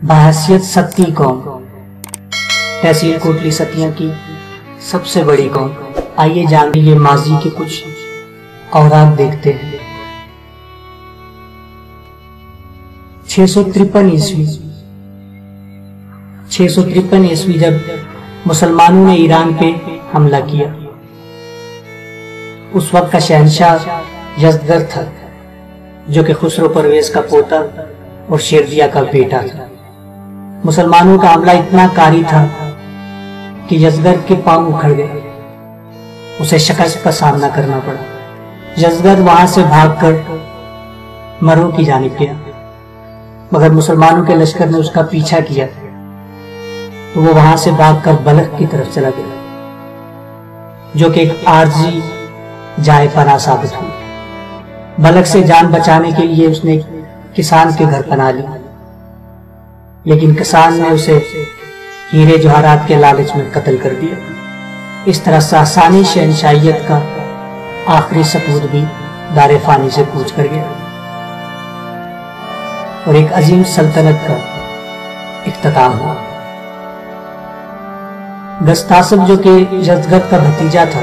بحیثیت ستی قوم، تحصیل کوٹلی ستیاں کی سب سے بڑی قوم، آئیے جانیں یہ ماضی کے کچھ اوراق دیکھتے ہیں۔ 653 عیسوی 653 عیسوی جب مسلمانوں نے ایران پہ حملہ کیا، اس وقت کا شہنشاہ یزدگرد تھا جو کہ خسرو پرویز کا پوتا اور شیردیہ کا بیٹا تھا۔ مسلمانوں کا حملہ اتنا کاری تھا کہ یزدگرد کے پاؤں اکھڑ گئے، اسے شکست کا سامنا کرنا پڑا۔ یزدگرد وہاں سے بھاگ کر مرو کی جانب گیا، مگر مسلمانوں کے لشکر نے اس کا پیچھا کیا تو وہ وہاں سے بھاگ کر بلخ کی طرف چلا گیا، جو کہ ایک عارضی جائے پناہ ثابت ہوئی۔ بلخ سے جان بچانے کے لیے اس نے کسان کے گھر پناہ لی، لیکن کسان نے اسے ہیرے جواہرات کے لالچ میں قتل کر دیا۔ اس طرح ساسانی شہنشاہیت کا آخری سپود بھی دار فانی سے کوچ کر گیا اور ایک عظیم سلطنت کا اختتام ہوا۔ گستاسب جو کہ یزدگرد کا بھتیجا تھا،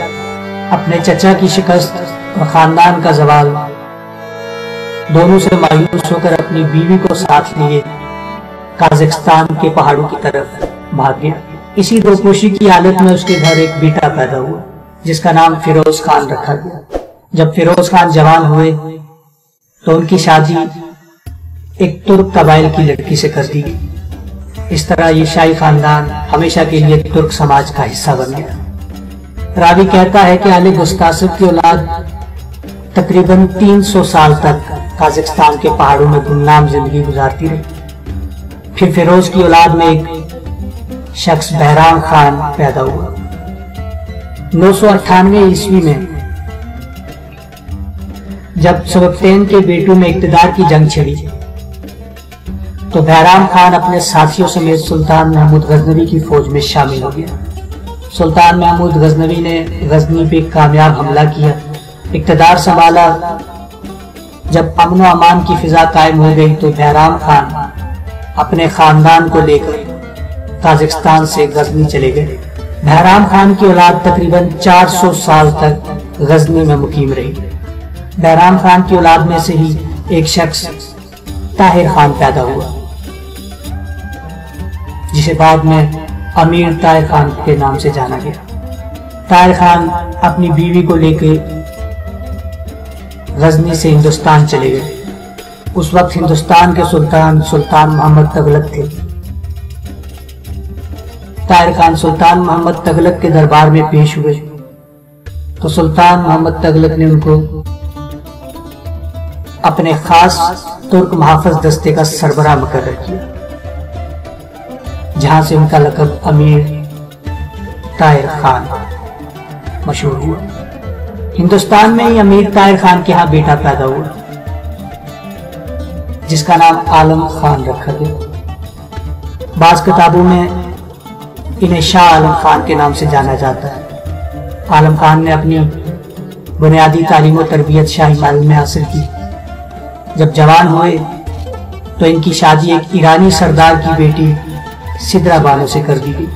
اپنے چچا کی شکست اور خاندان کا زوال دونوں سے مایوس ہو کر اپنی بیوی کو ساتھ لیے قازقستان کے پہاڑوں کی طرف بھاگ گیا۔ اسی دوپوشی کی حالت میں اس کے گھر ایک بیٹا پیدا ہوا جس کا نام فیروز خان رکھا گیا۔ جب فیروز خان جوان ہوئے تو ان کی شادی ایک ترک قبائل کی لڑکی سے کر دی گئی۔ اس طرح یہ شاہی خاندان ہمیشہ کے لیے ترک سماج کا حصہ بن گیا۔ راوی کہتا ہے کہ آل گستاسب کی اولاد تقریباً 300 سال تک قازقستان کے پہاڑوں میں گمنام زندگی گزارتی رہی۔ پھر فیروز کی اولاد میں ایک شخص بہرام خان پیدا ہوا۔ 998 عیسوی میں جب سبکتین کے بیٹوں میں اقتدار کی جنگ چھڑی تو بہرام خان اپنے ساتھیوں سمیت سلطان محمود غزنوی کی فوج میں شامل ہو گیا۔ سلطان محمود غزنوی نے غزنی پہ کامیاب حملہ کیا، اقتدار سنبھالا۔ جب امن و امان کی فضا قائم ہو گئی تو بہرام خان اپنے خاندان کو لے کر قازقستان سے غزنی چلے گئے۔ بہرام خان کی اولاد تقریباً 400 سال تک غزنی میں مقیم رہی۔ بہرام خان کی اولاد میں سے ہی ایک شخص طاہر خان پیدا ہوا جسے بعد میں امیر طاہر خان کے نام سے جانا گیا۔ طاہر خان اپنی بیوی کو لے کے غزنی سے ہندوستان چلے گئے۔ اس وقت ہندوستان کے سلطان محمد تغلق تھے۔ طاہر خان سلطان محمد تغلق کے دربار میں پیش ہوئے تو سلطان محمد تغلق نے ان کو اپنے خاص ترک محافظ دستے کا سربراہ مقرر کیا، جہاں سے ان کا لقب امیر طاہر خان مشہور ہوا۔ ہندوستان میں ہی امیر طاہر خان کے ہاں بیٹا پیدا ہوا جس کا نام عالم خان رکھا گیا۔ بعض کتابوں میں انہیں شاہ عالم خان کے نام سے جانا جاتا ہے۔ عالم خان نے اپنی بنیادی تعلیم و تربیت شاہی محل میں حاصل کی۔ جب جوان ہوئے تو ان کی شادی ایک ایرانی سردار کی بیٹی سدرا بانو سے کر دی گئی۔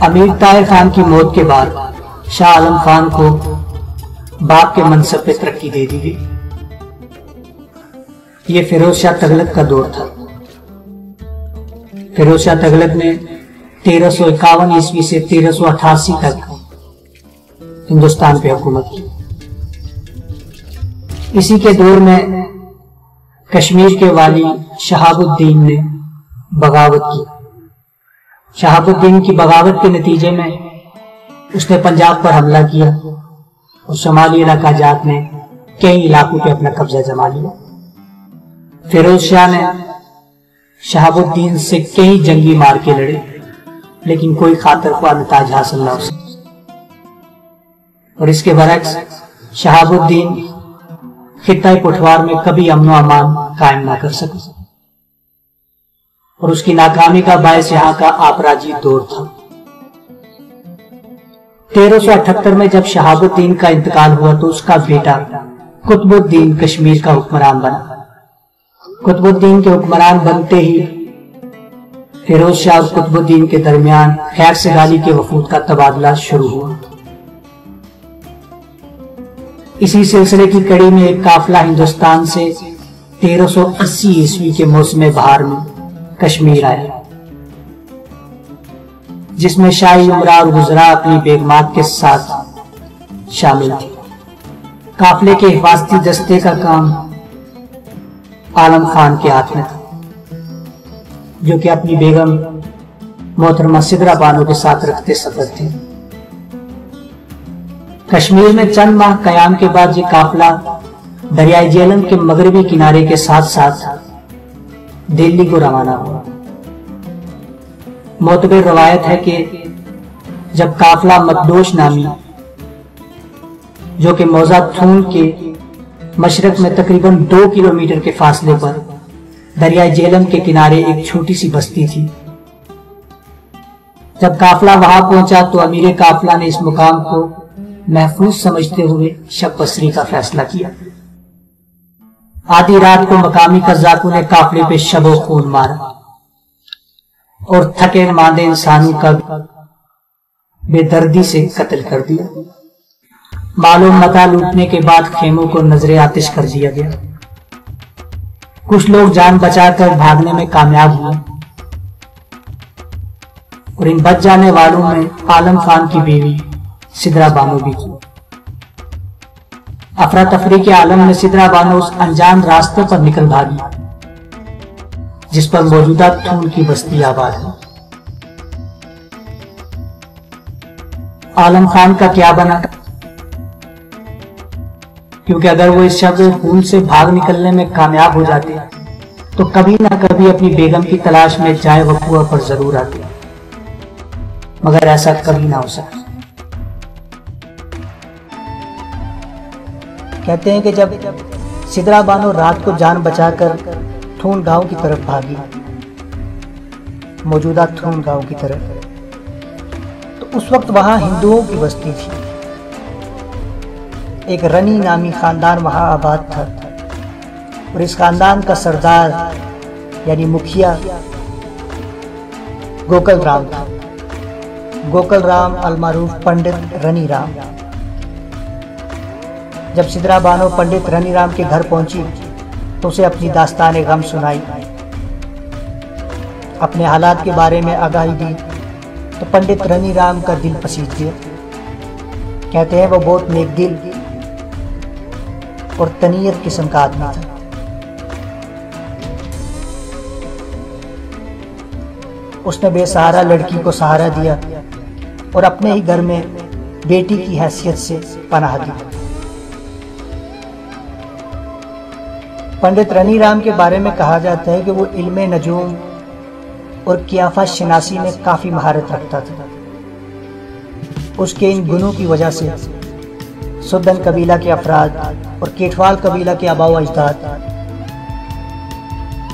امیر طاہر خان کی موت کے بعد شاہ عالم خان کو باپ کے منصب پہ ترقی دے دی گئی۔ یہ فیروز شاہ تغلق کا دور تھا۔ فیروز شاہ تغلق نے 1351 عیسوی سے 1388 تک ہندوستان پہ حکومت کی۔ اسی کے دور میں کشمیر کے والی شہاب الدین نے بغاوت کی۔ شہاب الدین کی بغاوت کے نتیجے میں اس نے پنجاب پر حملہ کیا اور شمالی علاقہ جات میں کئی علاقوں پہ اپنا قبضہ جما لیا۔ فیروز شاہ نے شہاب الدین سے کئی جنگی مار کے لڑے، لیکن کوئی خاطر خواہ نتائج حاصل نہ ہو سکا، اور اس کے برعکس شہاب الدین خطہ پٹھوار میں کبھی امن و امان قائم نہ کر سکا، اور اس کی ناکامی کا باعث یہاں کا آپراجی دور تھا۔ 1378 میں جب شہاب الدین کا انتقال ہوا تو اس کا بیٹا قطب الدین کشمیر کا حکمران بنا۔ قطب الدین کے حکمران بنتے ہی فیروز شاہ اور قطب الدین کے درمیان خیر سگالی کے وفود کا تبادلہ شروع ہوا۔ اسی سلسلے کی کڑی میں ایک قافلہ ہندوستان سے 1380 عیسوی کے موسم بہار میں کشمیر آیا، جس میں شاہی عمرہ اور وزراء اپنی بیگمات کے ساتھ شامل تھے۔ قافلے کے حفاظتی دستے کا کام عالم خان کے ہاتھ میں تھا، جو کہ اپنی بیگم محترمہ سدرا بانو کے ساتھ رکھتے سفر تھے۔ کشمیر میں چند ماہ قیام کے بعد یہ قافلہ دریائے جیلم کے مغربی کنارے کے ساتھ ساتھ دلی کو روانہ ہوا۔ معتبر روایت ہے کہ جب قافلہ مدوش نامی، جو کہ موضع تھون کے مشرق میں تقریباً 2 کلومیٹر کے فاصلے پر دریائے جیلم کے کنارے ایک چھوٹی سی بستی تھی، جب قافلہ وہاں پہنچا تو امیر قافلہ نے اس مقام کو محفوظ سمجھتے ہوئے شب بسری کا فیصلہ کیا۔ آدھی رات کو مقامی قزاقوں نے قافلے پہ شب و خون مارا اور تھکے ماندے انسانوں کا بے دردی سے قتل کر دیا۔ مال و متاع لوٹنے کے بعد خیموں کو نظر آتش کر دیا گیا۔ کچھ لوگ جان بچا کر بھاگنے میں کامیاب ہوئے، اور ان بچ جانے والوں میں عالم خان کی بیوی سدرا بانو بھی تھی۔ افراتفری کے عالم میں سدرا بانو اس انجان راستے پر نکل بھاگی جس پر موجودہ تھون کی بستی آباد ہے۔ عالم خان کا کیا بنا؟ کیونکہ اگر وہ اس شب خون سے بھاگ نکلنے میں کامیاب ہو جاتے تو کبھی نہ کبھی اپنی بیگم کی تلاش میں جائے وقوع پر ضرور آتے، مگر ایسا کبھی نہ ہو سکا۔ کہتے ہیں کہ جب سدرا بانو رات کو جان بچا کر تھون گاؤں کی طرف بھاگی، موجودہ تھون گاؤں کی طرف، تو اس وقت وہاں ہندوؤں کی بستی تھی۔ ایک رنی نامی خاندان وہاں آباد تھا، اور اس خاندان کا سردار یعنی مکھیا گوکل رام تھا، گوکل رام المعروف پنڈت رنی رام۔ جب سدرا بانو پنڈت رنی رام کے گھر پہنچی تو اسے اپنی داستان غم سنائی، اپنے حالات کے بارے میں آگاہی دی، تو پنڈت رنی رام کا دل پسیج گیا۔ کہتے ہیں وہ بہت نیک دل اور تنیت قسم کا آدمی تھا۔ اس نے بے سہارا لڑکی کو سہارا دیا اور اپنے ہی گھر میں بیٹی کی حیثیت سے پناہ دی۔ پنڈت رنی رام کے بارے میں کہا جاتا ہے کہ وہ علم نجوم اور قیافہ شناسی میں کافی مہارت رکھتا تھا۔ اس کے ان گنوں کی وجہ سے سدن قبیلہ کے افراد اور کیٹوال قبیلہ کے آباء و اجداد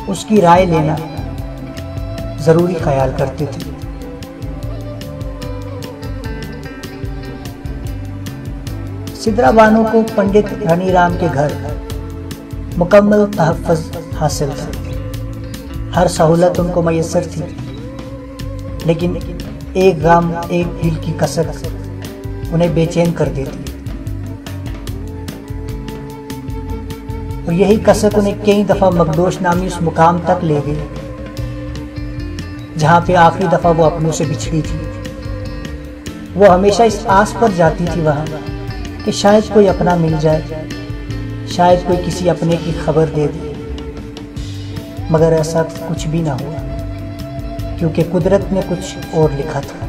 اس کی رائے لینا ضروری خیال کرتے تھے۔ سدرا بانو کو پنڈت رنی رام کے گھر مکمل تحفظ حاصل تھا، ہر سہولت ان کو میسر تھی، لیکن ایک غم، ایک دل کی کسک انہیں بے چین کر دیتی، اور یہی کسک انہیں کئی دفعہ مقدوش نامی اس مقام تک لے گئی جہاں پہ آخری دفعہ وہ اپنوں سے بچھڑی تھی۔ وہ ہمیشہ اس آس پر جاتی تھی وہاں کہ شاید کوئی اپنا مل جائے، شاید کوئی کسی اپنے کی خبر دے دے، مگر ایسا کچھ بھی نہ ہوا، کیونکہ قدرت نے کچھ اور لکھا تھا۔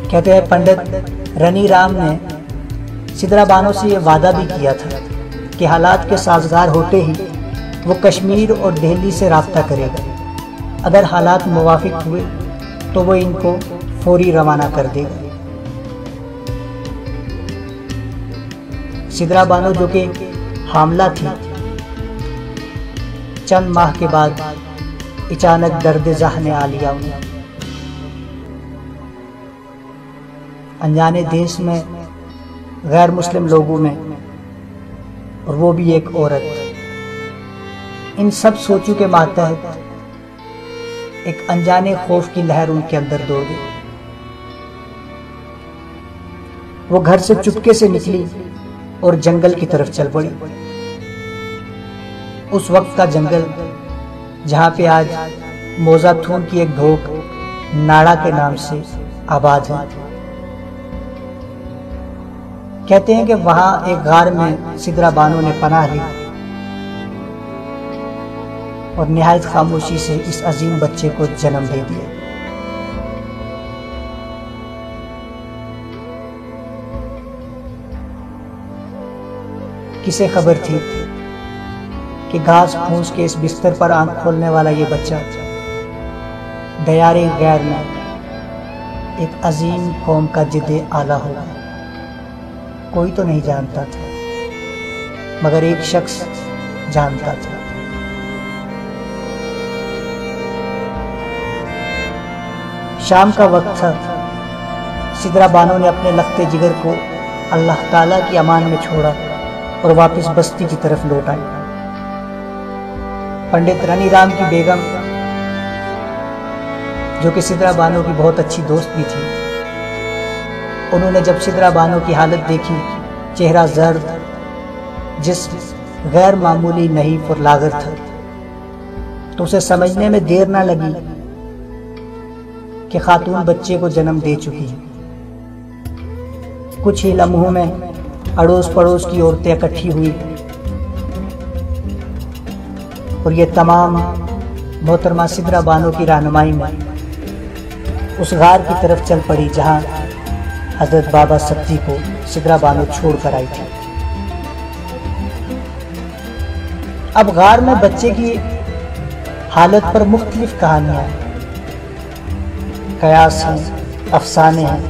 کہتے ہیں پنڈت رنی رام نے سدرا بانو سے یہ وعدہ بھی کیا تھا کہ حالات کے سازگار ہوتے ہی وہ کشمیر اور دہلی سے رابطہ کرے گا، اگر حالات موافق ہوئے تو وہ ان کو فوری روانہ کر دے گا۔ سدرا بانو جو کہ حاملہ تھی، چند ماہ کے بعد اچانک درد ذہ نے آ لیا انہیں۔ انجانے دیش میں، غیر مسلم لوگوں میں، اور وہ بھی ایک عورت۔ ان سب سوچوں کے ماتحت ایک انجانے خوف کی لہر ان کے اندر دوڑ گئی۔ وہ گھر سے چپکے سے نکلی اور جنگل کی طرف چل پڑی۔ اس وقت کا جنگل جہاں پہ آج موزہ تھون کی ایک ڈھوک ناڑا کے نام سے آباد ہے۔ کہتے ہیں کہ وہاں ایک غار میں سدرا بانو نے پناہ لی اور نہایت خاموشی سے اس عظیم بچے کو جنم دے دیا۔ کسے خبر تھی کہ گھاس پھوس کے اس بستر پر آنکھ کھولنے والا یہ بچہ دیار غیر میں ایک عظیم قوم کا جد اعلیٰ ہوگا۔ کوئی تو نہیں جانتا تھا، مگر ایک شخص جانتا تھا۔ شام کا وقت تھا۔ سدرا بانو نے اپنے لختے جگر کو اللہ تعالیٰ کی امان میں چھوڑا اور واپس بستی کی طرف لوٹ آئی۔ پنڈت رنی رام کی بیگم، جو کہ سدرا بانو کی بہت اچھی دوست بھی تھی، انہوں نے جب سدرا بانو کی حالت دیکھی، چہرہ زرد، جسم غیر معمولی نحیف اور لاغر تھا، تو اسے سمجھنے میں دیر نہ لگی کہ خاتون بچے کو جنم دے چکی ہے۔ کچھ ہی لمحوں میں اڑوس پڑوس کی عورتیں اکٹھی ہوئی اور یہ تمام محترمہ سدرا بانو کی رہنمائی میں اس غار کی طرف چل پڑی جہاں حضرت بابا ستی کو سدرا بانو چھوڑ کر آئی تھی۔ اب غار میں بچے کی حالت پر مختلف کہانیاں ہیں، قیاس ہیں، افسانے ہیں۔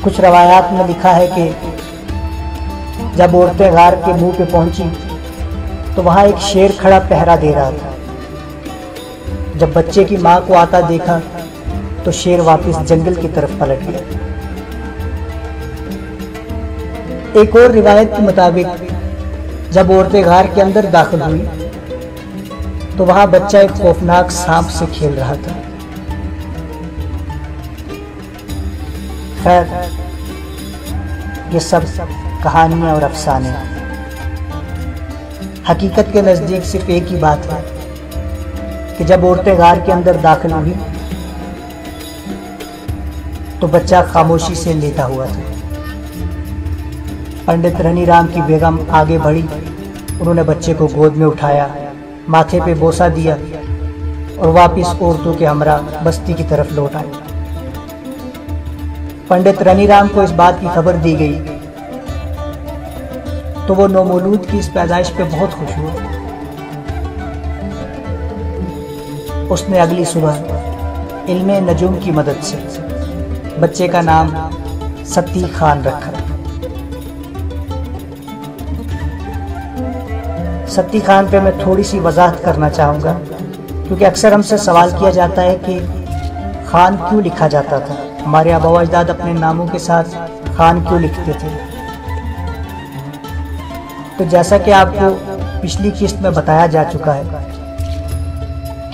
کچھ روایات میں لکھا ہے کہ جب عورتیں غار کے منہ پہ پہنچی تو وہاں ایک شیر کھڑا پہرا دے رہا تھا۔ جب بچے کی ماں کو آتا دیکھا تو شیر واپس جنگل کی طرف پلٹ گیا۔ ایک اور روایت کے مطابق جب عورتیں غار کے اندر داخل ہوئی تو وہاں بچہ ایک خوفناک سانپ سے کھیل رہا تھا۔ خیر، یہ سب کہانیاں اور افسانے ہیں۔ حقیقت کے نزدیک صرف ایک ہی بات ہے کہ جب عورتیں غار کے اندر داخل ہوئی تو بچہ خاموشی سے لیٹا ہوا تھا۔ پنڈت رنی رام کی بیگم آگے بڑھی، انہوں نے بچے کو گود میں اٹھایا، ماتھے پہ بوسہ دیا اور واپس عورتوں کے ہمراہ بستی کی طرف لوٹ آئی۔ پنڈت رنی رام کو اس بات کی خبر دی گئی تو وہ نومولود کی اس پیدائش پہ بہت خوش ہوا۔ اس نے اگلی صبح علم نجوم کی مدد سے بچے کا نام ستی خان رکھا۔ ستی خان پہ میں تھوڑی سی وضاحت کرنا چاہوں گا، کیونکہ اکثر ہم سے سوال کیا جاتا ہے کہ خان کیوں لکھا جاتا تھا، ہمارے آبا و اجداد اپنے ناموں کے ساتھ خان کیوں لکھتے تھے۔ تو جیسا کہ آپ کو پچھلی قسط میں بتایا جا چکا ہے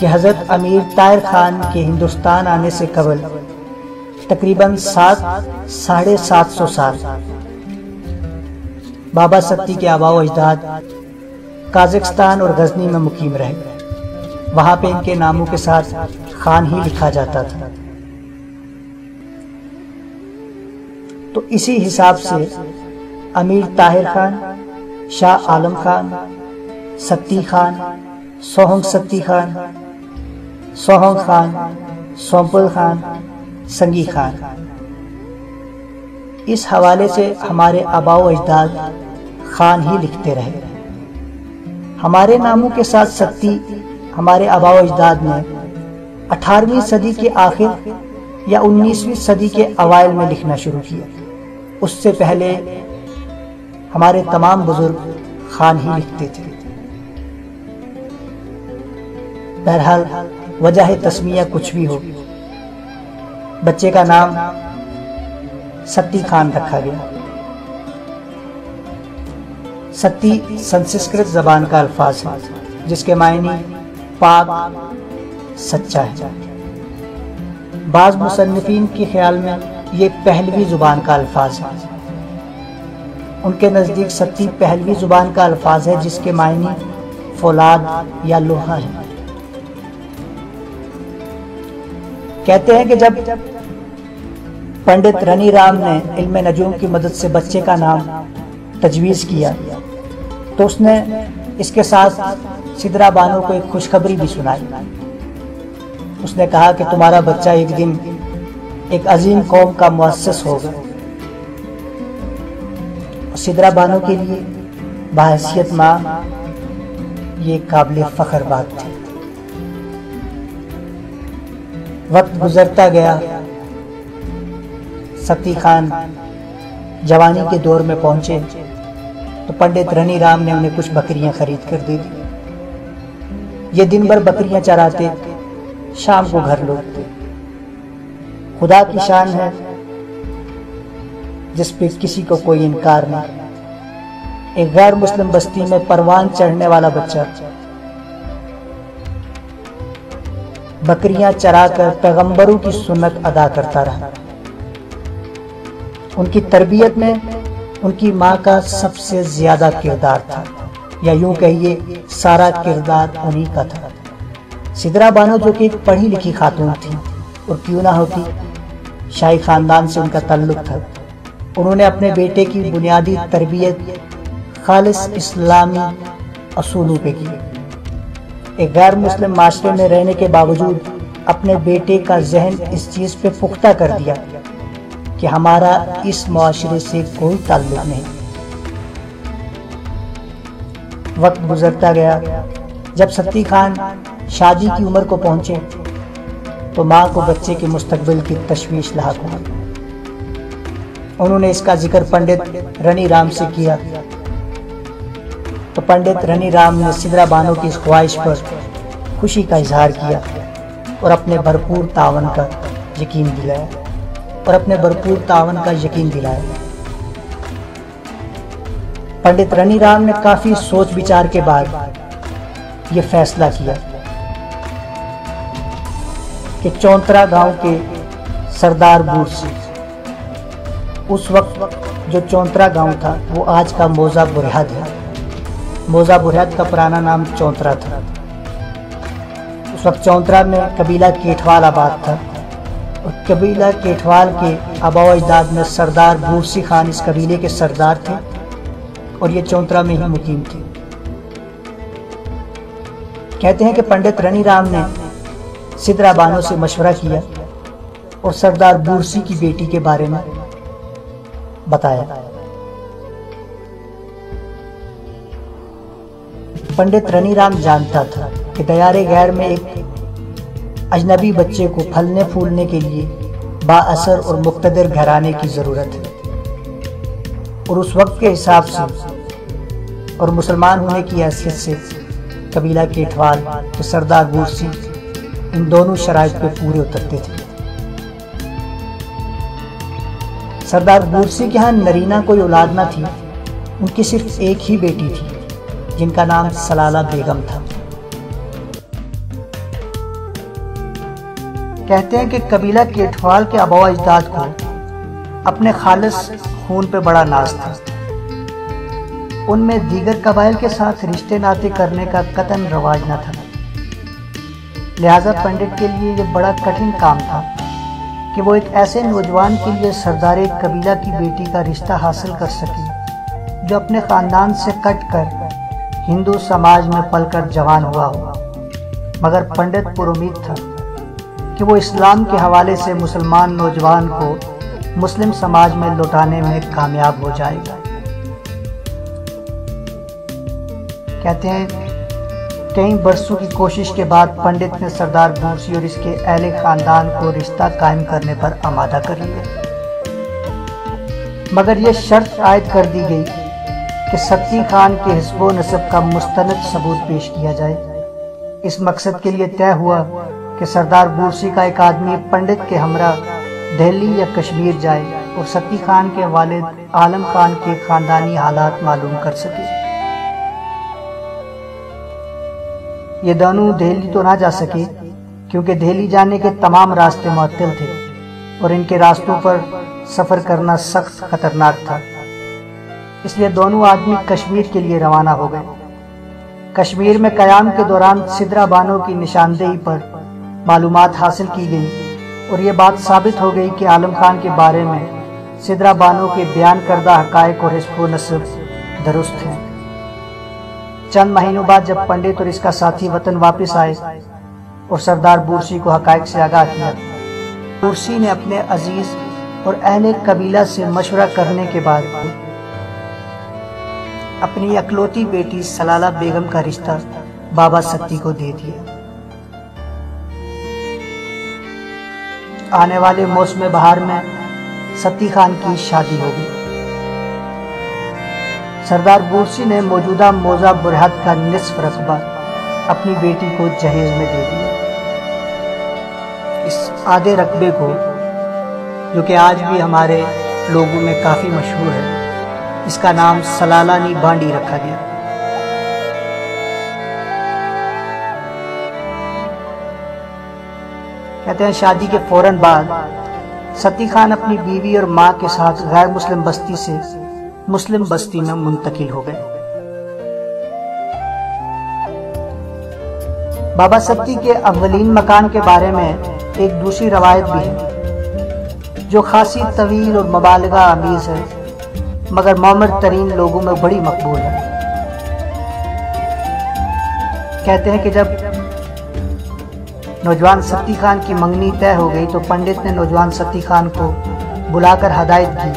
کہ حضرت امیر طاہر خان کے ہندوستان آنے سے قبل تقریباً 750 سال بابا ستی کے آبا و اجداد قازقستان اور غزنی میں مقیم رہے۔ وہاں پہ ان کے ناموں کے ساتھ خان ہی لکھا جاتا تھا۔ تو اسی حساب سے امیر طاہر خان، شاہ عالم خان، ستی خان، سوہنگ ستی خان، سوہنگ خان، سومپل خان، سنگی خان، اس حوالے سے ہمارے آبا و اجداد خان ہی لکھتے رہے۔ ہمارے ناموں کے ساتھ ستی ہمارے آبا و اجداد نے 18ویں صدی کے آخر یا 19ویں صدی کے اوائل میں لکھنا شروع کیا۔ اس سے پہلے ہمارے تمام بزرگ خان ہی لکھتے تھے۔ بہرحال وجہ تسمیہ کچھ بھی ہو، بچے کا نام ستی خان رکھا گیا۔ ستی سنسکرت زبان کا الفاظ ہے جس کے معنی پاک، سچا ہے۔ بعض مصنفین کے خیال میں یہ پہلوی زبان کا الفاظ ہے۔ ان کے نزدیک ستی پہلوی زبان کا الفاظ ہے جس کے معنی فولاد یا لوہا ہے۔ کہتے ہیں کہ جب پنڈت رنی رام نے علم نجوم کی مدد سے بچے کا نام تجویز کیا تو اس نے اس کے ساتھ سدرا بانو کو ایک خوشخبری بھی سنائی۔ اس نے کہا کہ تمہارا بچہ ایک دن ایک عظیم قوم کا مؤسس ہوگا۔ سدرا بانو کے لیے بحیثیت ماں یہ قابل فخر بات تھی۔ وقت گزرتا گیا، ستی خان جوانی کے دور میں پہنچے تو پنڈت رنی رام نے انہیں کچھ بکریاں خرید کر دے دی۔ یہ دن بھر بکریاں چراتے، شام کو گھر لوٹتے۔ خدا کی شان ہے جس پہ کسی کو کوئی انکار نہیں۔ ایک غیر مسلم بستی میں پروان چڑھنے والا بچہ بکریاں چرا کر پیغمبروں کی سنت ادا کرتا رہا۔ ان کی تربیت میں ان کی ماں کا سب سے زیادہ کردار تھا، یا یوں کہیے سارا کردار انہی کا تھا۔ سدرا بانو جو کہ ایک پڑھی لکھی خاتون تھی، اور کیوں نہ ہوتی، شاہی خاندان سے ان کا تعلق تھا، انہوں نے اپنے بیٹے کی بنیادی تربیت خالص اسلامی اصولوں پہ کی۔ ایک غیر مسلم معاشرے میں رہنے کے باوجود اپنے بیٹے کا ذہن اس چیز پہ پختہ کر دیا کہ ہمارا اس معاشرے سے کوئی تعلق نہیں۔ وقت گزرتا گیا، جب ستی خان شادی کی عمر کو پہنچے تو ماں کو بچے کے مستقبل کی تشویش لاحق ہوئی۔ انہوں نے اس کا ذکر پنڈت رنی رام سے کیا تو پنڈت رنی رام نے سدرا بانو کی اس خواہش پر خوشی کا اظہار کیا اور اپنے بھرپور تعاون کا یقین دلایا۔ پنڈت رنی رام نے کافی سوچ بچار کے بعد یہ فیصلہ کیا کہ چونترا گاؤں کے سردار بورسی، اس وقت جو چونترا گاؤں تھا وہ آج کا موزہ برہد ہے۔ موزہ برہد کا پرانا نام چونترا تھا۔ اس وقت چونترا میں قبیلہ کیٹھوال آباد تھا، اور قبیلہ کیٹھوال کے آباء و اجداد میں سردار بورسی خان اس قبیلے کے سردار تھے، اور یہ چونترا میں ہی مقیم تھے۔ کہتے ہیں کہ پنڈت رنی رام نے سدرا بانو سے مشورہ کیا اور سردار بورسی کی بیٹی کے بارے میں بتایا۔ پنڈت رنی رام جانتا تھا کہ دیار غیر میں ایک اجنبی بچے کو پھلنے پھولنے کے لیے با اثر اور مقتدر گھرانے کی ضرورت ہے، اور اس وقت کے حساب سے اور مسلمان ہونے کی حیثیت سے قبیلہ کیٹھوال کے سردار بورسی ان دونوں شرائط پہ پورے اترتے تھے۔ سردار بورسی کے ہاں نرینہ کوئی اولاد نہ تھی، ان کی صرف ایک ہی بیٹی تھی جن کا نام سلالہ بیگم تھا۔ کہتے ہیں کہ قبیلہ کیٹھوال کے آباء و اجداد کو اپنے خالص خون پہ بڑا ناز تھا۔ ان میں دیگر قبائل کے ساتھ رشتے ناطے کرنے کا قطعاً رواج نہ تھا، لہذا پنڈت کے لیے یہ بڑا کٹھن کام تھا کہ وہ ایک ایسے نوجوان کے لیے سردار ایک قبیلہ کی بیٹی کا رشتہ حاصل کر سکے جو اپنے خاندان سے کٹ کر ہندو سماج میں پل کر جوان ہوا ہو، مگر پنڈت پر امید تھا کہ وہ اسلام کے حوالے سے مسلمان نوجوان کو مسلم سماج میں لوٹانے میں کامیاب ہو جائے گا۔ کہتے ہیں کئی برسوں کی کوشش کے بعد پنڈت نے سردار بورسی اور اس کے اہل خاندان کو رشتہ قائم کرنے پر آمادہ کر لیا، مگر یہ شرط عائد کر دی گئی کہ ستی خان کے حسب و نسب کا مستند ثبوت پیش کیا جائے۔ اس مقصد کے لیے طے ہوا کہ سردار بورسی کا ایک آدمی پنڈت کے ہمراہ دہلی یا کشمیر جائے اور ستی خان کے والد عالم خان کے خاندانی حالات معلوم کر سکے۔ یہ دونوں دہلی تو نہ جا سکے کیونکہ دہلی جانے کے تمام راستے معطل تھے اور ان کے راستوں پر سفر کرنا سخت خطرناک تھا۔ اس لیے دونوں آدمی کشمیر کے لیے روانہ ہو گئے۔ کشمیر میں قیام کے دوران سدرا بانو کی نشاندہی پر معلومات حاصل کی گئی اور یہ بات ثابت ہو گئی کہ عالم خان کے بارے میں سدرا بانو کے بیان کردہ حقائق اور حسب و نسب درست ہیں۔ چند مہینوں بعد جب پنڈت اور اس کا ساتھی وطن واپس آئے اور سردار بورسی کو حقائق سے آگاہ کیا، بورسی نے اپنے عزیز اور اہل قبیلہ سے مشورہ کرنے کے بعد اپنی اکلوتی بیٹی سلالہ بیگم کا رشتہ بابا ستی کو دے دیا۔ آنے والے موسم بہار میں ستی خان کی شادی ہو گئی۔ سردار بورسی نے موجودہ موضع برہت کا نصف رقبہ اپنی بیٹی کو جہیز میں دے دیا۔ اس آدھے رقبے کو، جو کہ آج بھی ہمارے لوگوں میں کافی مشہور ہے، اس کا نام سلالانی بانڈی رکھا گیا۔ کہتے ہیں شادی کے فوراً بعد ستی خان اپنی بیوی اور ماں کے ساتھ غیر مسلم بستی سے مسلم بستی میں منتقل ہو گئے۔ بابا ستی کے اولین مکان کے بارے میں ایک دوسری روایت بھی ہے جو خاصی طویل اور مبالغہ آمیز ہے، مگر معمر ترین لوگوں میں بڑی مقبول ہے۔ کہتے ہیں کہ جب نوجوان ستی خان کی منگنی طے ہو گئی تو پنڈت نے نوجوان ستی خان کو بلا کر ہدایت دی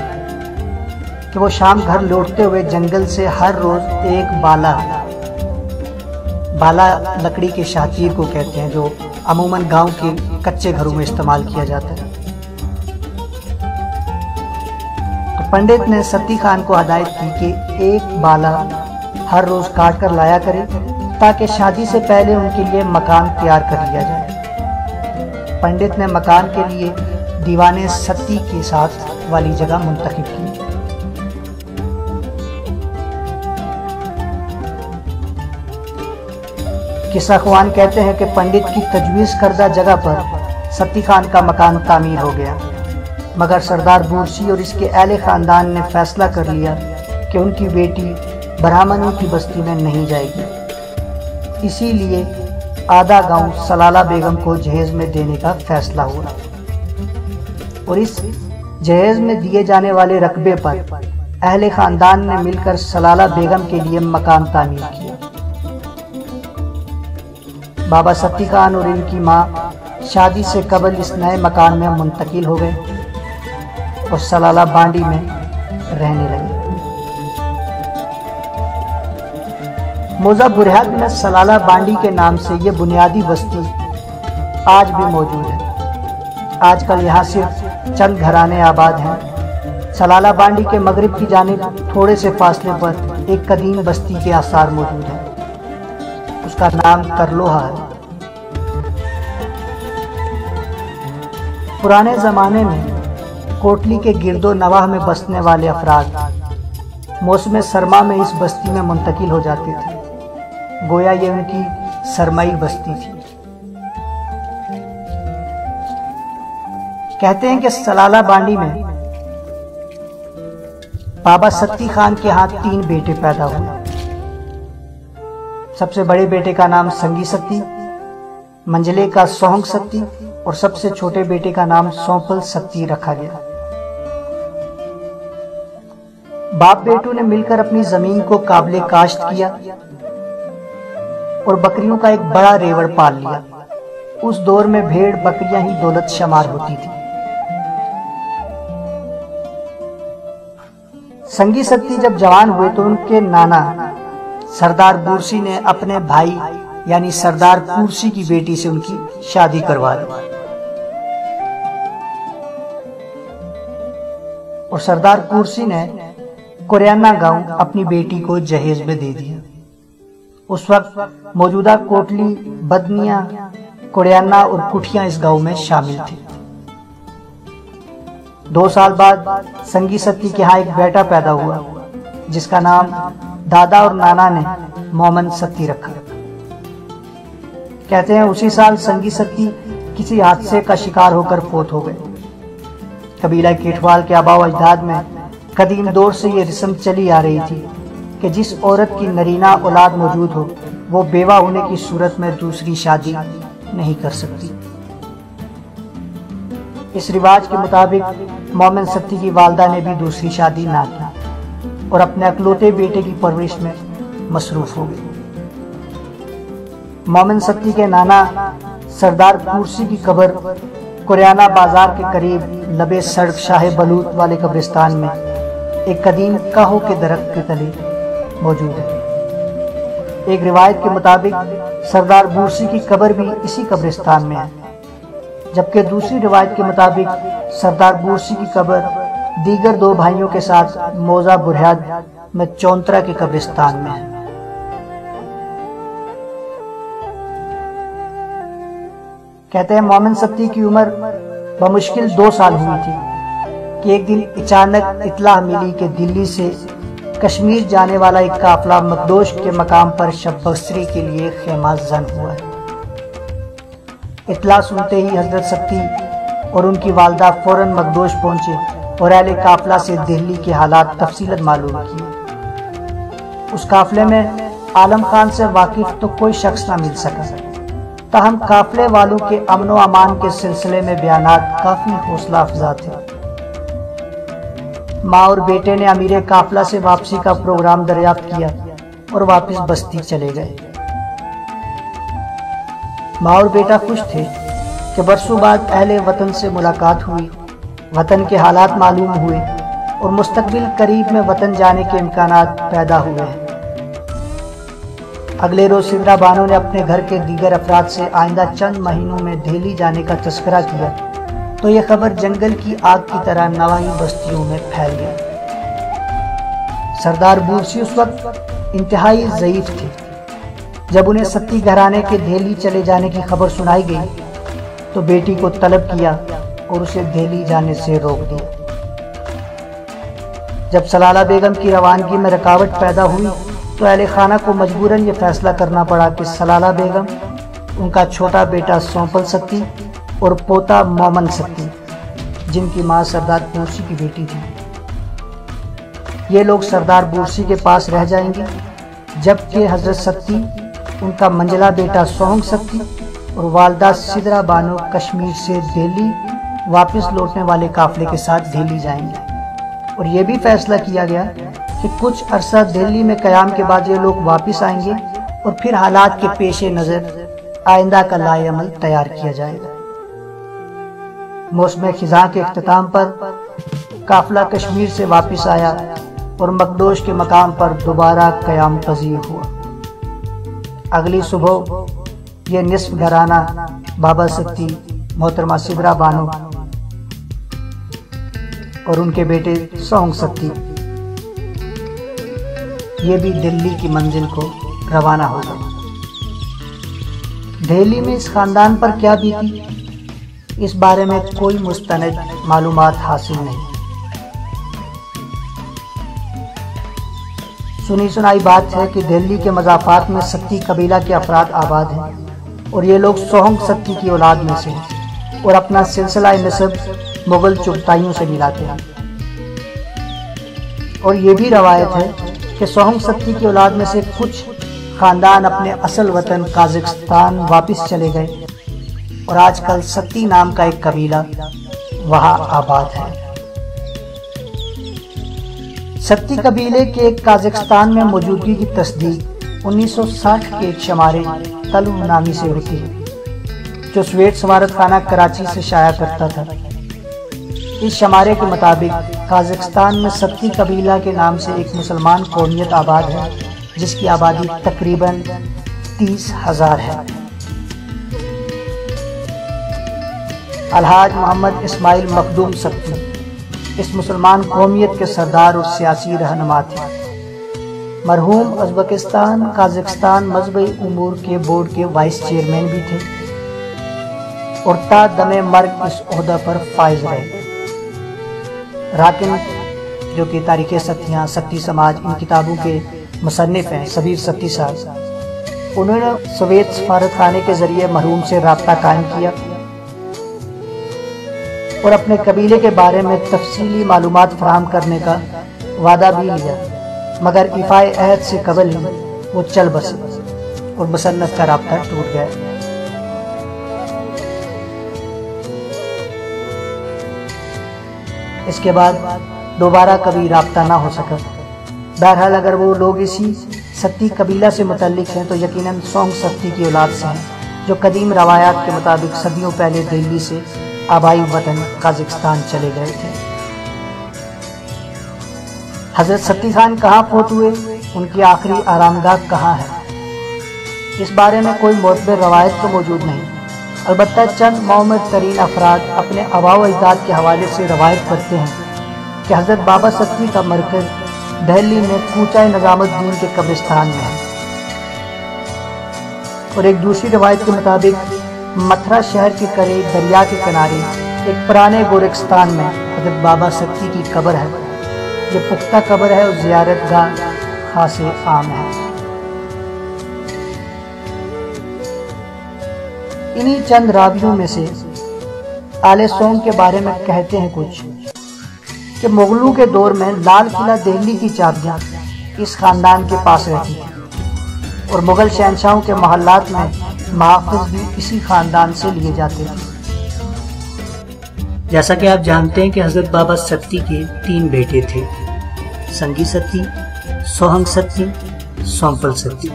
کہ وہ شام گھر لوٹتے ہوئے جنگل سے ہر روز ایک بالا لکڑی کے شاطیر کو کہتے ہیں، جو عموماً گاؤں کے کچے گھروں میں استعمال کیا جاتا ہے۔ تو پنڈت نے ستی خان کو ہدایت کی کہ ایک بالا ہر روز کاٹ کر لایا کرے تاکہ شادی سے پہلے ان کے لیے مکان تیار کر لیا جائے۔ پنڈت نے مکان کے لیے دیوان ستی کے ساتھ والی جگہ منتخب کی۔ قصہ خوان کہتے ہیں کہ پنڈت کی تجویز کردہ جگہ پر ستی خان کا مکان تعمیر ہو گیا، مگر سردار بورسی اور اس کے اہل خاندان نے فیصلہ کر لیا کہ ان کی بیٹی برہمنوں کی بستی میں نہیں جائے گی۔ اسی لیے آدھا گاؤں سلالہ بیگم کو جہیز میں دینے کا فیصلہ ہوا اور اس جہیز میں دیے جانے والے رقبے پر اہل خاندان نے مل کر سلالہ بیگم کے لیے مکان تعمیر کیا۔ بابا ستی خان اور ان کی ماں شادی سے قبل اس نئے مکان میں منتقل ہو گئے اور سلالہ بانڈی میں رہنے لگے۔ موضع برہت میں سلالہ بانڈی کے نام سے یہ بنیادی بستی آج بھی موجود ہے۔ آج کل یہاں صرف چند گھرانے آباد ہیں۔ سلالہ بانڈی کے مغرب کی جانب تھوڑے سے فاصلے پر ایک قدیم بستی کے آثار موجود ہیں، اس کا نام کرلوہا ہے۔ پرانے زمانے میں کوٹلی کے گرد و نواح میں بسنے والے افراد موسم سرما میں اس بستی میں منتقل ہو جاتے تھے، گویا یہ ان کی سرمائی بستی تھی۔ کہتے ہیں کہ سلالہ بانڈی میں بابا ستی خان کے ہاں 3 بیٹے پیدا ہوئے۔ سب سے بڑے بیٹے کا نام سنگی ستی، منجلے کا سونگ ستی اور سب سے چھوٹے بیٹے کا نام سونپل ستی رکھا گیا۔ باپ بیٹوں نے مل کر اپنی زمین کو قابل کاشت کیا اور بکریوں کا ایک بڑا ریوڑ پال لیا۔ اس دور میں بھیڑ بکریاں ہی دولت شمار ہوتی تھی۔ سنگی ستی جب جوان ہوئے تو ان کے نانا سردار بورسی نے اپنے بھائی یعنی سردار پورسی کی بیٹی سے ان کی شادی کروا دی اور سردار پورسی نے کوریانہ گاؤں اپنی بیٹی کو جہیز میں دے دیا۔ اس وقت موجودہ کوٹلی، بدنیاں، کوریانہ اور کٹھیاں اس گاؤں میں شامل تھے۔ 2 سال بعد سنگی ستی کے ہاں ایک بیٹا پیدا ہوا جس کا نام دادا اور نانا نے مومن ستی رکھا۔ کہتے ہیں اسی سال سنگی ستی کسی حادثے کا شکار ہو کر فوت ہو گئے۔ قبیلہ کیٹوال کے آباء و اجداد میں قدیم دور سے یہ رسم چلی آ رہی تھی کہ جس عورت کی نرینہ اولاد موجود ہو وہ بیوہ ہونے کی صورت میں دوسری شادی نہیں کر سکتی۔ اس رواج کے مطابق مومن ستی کی والدہ نے بھی دوسری شادی نہ کی اور اپنے اکلوتے بیٹے کی پرورش میں مصروف ہو گئی۔ مومن ستی کے نانا سردار پورسی کی قبر قریانہ بازار کے قریب لبے سڑک شاہ بلوط والے قبرستان میں ایک قدیم کاہو کے درخت کے تلے موجود ہے۔ ایک روایت کے مطابق سردار بورسی کی قبر بھی اسی قبرستان میں ہے، جبکہ دوسری روایت کے مطابق سردار بورسی کی قبر دیگر دو بھائیوں کے ساتھ موزہ برہاد میں چونترا کے قبرستان میں ہے۔ کہتے ہیں مومن ستی کی عمر بمشکل 2 سال ہوئی تھی کہ ایک دن اچانک اطلاع ملی کہ دلی سے کشمیر جانے والا ایک قافلہ مقدوش کے مقام پر شب بسری کے لیے خیمہ زن ہوا ہے۔ اطلاع سنتے ہی حضرت ستی اور ان کی والدہ فوراً مقدوش پہنچے اور اہل قافلہ سے دہلی کے حالات تفصیلاً معلوم کیے۔ اس قافلے میں عالم خان سے واقف تو کوئی شخص نہ مل سکا، تاہم قافلے والوں کے امن و امان کے سلسلے میں بیانات کافی حوصلہ افزا تھے۔ ماں اور بیٹے نے امیر قافلہ سے واپسی کا پروگرام دریافت کیا اور واپس بستی چلے گئے۔ ماں اور بیٹا خوش تھے کہ برسوں بعد اہل وطن سے ملاقات ہوئی، وطن کے حالات معلوم ہوئے اور مستقبل قریب میں وطن جانے کے امکانات پیدا ہوئے ہیں۔ اگلے روز سدرا بانو نے اپنے گھر کے دیگر افراد سے آئندہ چند مہینوں میں دہلی جانے کا تذکرہ کیا تو یہ خبر جنگل کی آگ کی طرح نواحی بستیوں میں پھیل گئی۔ سردار بورسی اس وقت انتہائی ضعیف تھے۔ جب انہیں ستی گھرانے کے دہلی چلے جانے کی خبر سنائی گئی تو بیٹی کو طلب کیا اور اسے دہلی جانے سے روک دیا۔ جب سلالہ بیگم کی روانگی میں رکاوٹ پیدا ہوئی تو اہل خانہ کو مجبوراً یہ فیصلہ کرنا پڑا کہ سلالہ بیگم، ان کا چھوٹا بیٹا سونپل ستی اور پوتا مومن ستی، جن کی ماں سردار بورسی کی بیٹی تھی، یہ لوگ سردار بورسی کے پاس رہ جائیں گے، جبکہ حضرت ستی، ان کا منجلا بیٹا سوہنگ ستی اور والدہ سدرا بانو کشمیر سے دہلی واپس لوٹنے والے قافلے کے ساتھ دہلی جائیں گے۔ اور یہ بھی فیصلہ کیا گیا کہ کچھ عرصہ دہلی میں قیام کے بعد یہ لوگ واپس آئیں گے اور پھر حالات کے پیش نظر آئندہ کا لائحہ عمل تیار کیا جائے گا۔ موسم خزاں کے اختتام پر قافلہ کشمیر سے واپس آیا اور مقدوش کے مقام پر دوبارہ قیام پذیر ہوا۔ اگلی صبح یہ نصف گھرانہ بابا ستی، محترمہ سدرا بانو اور ان کے بیٹے سوہنگ ستی یہ بھی دلی کی منزل کو روانہ ہو گئے۔ دہلی میں اس خاندان پر کیا بیتی، اس بارے میں کوئی مستند معلومات حاصل نہیں۔ سنی سنائی بات ہے کہ دہلی کے مضافات میں ستی قبیلہ کے افراد آباد ہیں اور یہ لوگ سوہنگ ستی کی اولاد میں سے ہیں اور اپنا سلسلہ نسب مغل چغتائیوں سے ملاتے ہیں۔ اور یہ بھی روایت ہے کہ سوہنگ ستی کی اولاد میں سے کچھ خاندان اپنے اصل وطن قازقستان واپس چلے گئے اور آج کل ستی نام کا ایک قبیلہ وہاں آباد ہے۔ ستی قبیلے کے ایک قازقستان میں موجودگی کی تصدیق 1960 کے ایک شمارے تلو نامی سے ہوتی ہے جو سویٹ سفارت خانہ کراچی سے شائع کرتا تھا۔ اس شمارے کے مطابق قازقستان میں ستی قبیلہ کے نام سے ایک مسلمان قومیت آباد ہے جس کی آبادی تقریباً 30,000 ہے۔ الحاج محمد اسماعیل مخدوم ستی اس مسلمان قومیت کے سردار اور سیاسی رہنما تھے۔ مرحوم ازبکستان قازقستان مذہبی امور کے بورڈ کے وائس چیئرمین بھی تھے اور تا دم مرگ اس عہدہ پر فائز رہے۔ راکن جو کہ تاریخ ستیاں، ستی سماج، ان کتابوں کے مصنف ہیں، سبیر ستی صاحب، انہوں نے سوویت سفارت خانے کے ذریعے مرحوم سے رابطہ قائم کیا اور اپنے قبیلے کے بارے میں تفصیلی معلومات فراہم کرنے کا وعدہ بھی لیا، مگر ایفائے عہد سے قبل ہی وہ چل بسے اور مصنف کا رابطہ ٹوٹ گیا۔ اس کے بعد دوبارہ کبھی رابطہ نہ ہو سکا۔ بہرحال اگر وہ لوگ اسی ستی قبیلہ سے متعلق ہیں تو یقیناً سونگ ستی کی اولاد سے ہیں، جو قدیم روایات کے مطابق صدیوں پہلے دہلی سے آبائی وطن قازقستان چلے گئے تھے۔ حضرت ستی خان کہاں فوت ہوئے، ان کی آخری آرامگاہ کہاں ہے، اس بارے میں کوئی معتبر روایت تو موجود نہیں، البتہ چند معتبر ترین افراد اپنے آباء و اجداد کے حوالے سے روایت کرتے ہیں کہ حضرت بابا ستی کا مرکز دہلی میں کوچہ نظام الدین کے قبرستان میں ہے، اور ایک دوسری روایت کے مطابق متھرا شہر کے قریب دریا کے کنارے ایک پرانے گورکستان میں حضرت بابا ستی کی قبر ہے۔ یہ پختہ قبر ہے اور زیارت گاہ خاص عام ہے۔ انہی چند راویوں میں سے آل سونگ کے بارے میں کہتے ہیں کچھ کہ مغلوں کے دور میں لال قلعہ دہلی کی چابیاں اس خاندان کے پاس رہتی تھیں اور مغل شہنشاہوں کے محلات میں محافظ بھی اسی خاندان سے لیے جاتے تھے۔ جیسا کہ آپ جانتے ہیں کہ حضرت بابا ستی کے 3 بیٹے تھے، سنگی ستی، سوہنگ ستی، سومپل ستی۔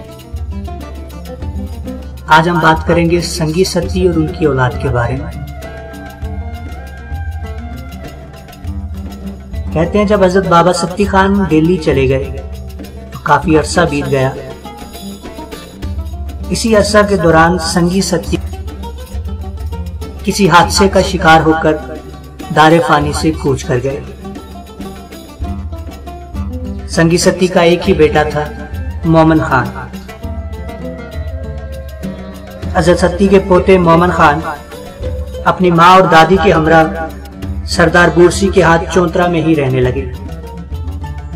آج ہم بات کریں گے سنگی ستی اور ان کی اولاد کے بارے میں۔ کہتے ہیں جب حضرت بابا ستی خان دہلی چلے گئے تو کافی عرصہ بیت گیا۔ اسی عرصہ کے دوران سنگی ستی کسی حادثے کا شکار ہو کر دار فانی سے کوچ کر گئے۔ سنگی ستی کا ایک ہی بیٹا تھا، مومن خان۔ حضرت ستی کے پوتے مومن خان اپنی ماں اور دادی کے ہمراہ سردار بورسی کے ہاتھ چونترا میں ہی رہنے لگے۔